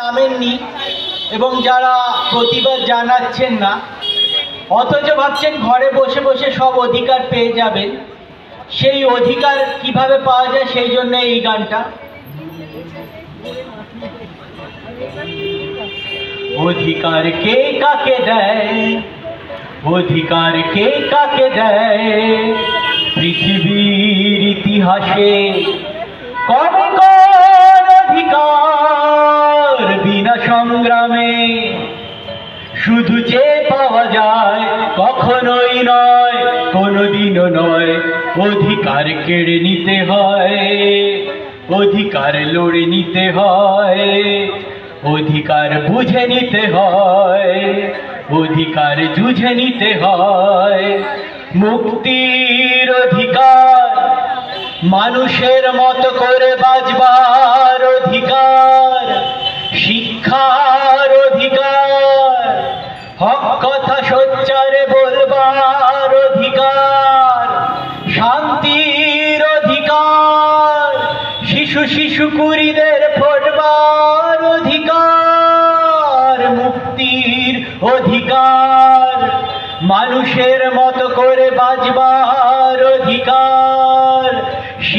নামেননি এবং যারা প্রতিবাদ জানাচ্ছেন না, অথচ ভাবছেন ঘরে বসে বসে সব অধিকার পেয়ে যাবেন। সেই অধিকার কিভাবে পাওয়া যায়, সেই জন্য এই গানটা। অধিকার কে কাকে দেয়, অধিকার কে কাকে দেয়, পৃথিবীর ইতিহাসে কবে কোন অধিকার বিনা সংগ্রামে শুধু চেয়ে পাওয়া যায়, কখনোই নয়, কোনোদিনও নয়। অধিকার কেড়ে নিতে হয়, অধিকার লড়ে নিতে হয়, অধিকার বুঝে নিতে হয়, অধিকার যুঝে নিতে হয়। মুক্তির অধিকার, মানুষের মতো করে বাঁচবার অধিকার, শিক্ষার অধিকার, হক কথা সোচ্চারে বলবার অধিকার, শান্তির অধিকার, শিশু শিশু কুড়িদের ফোটবার অধিকার। মুক্তির অধিকার, মানুষের মতো করে বাঁচবার অধিকার।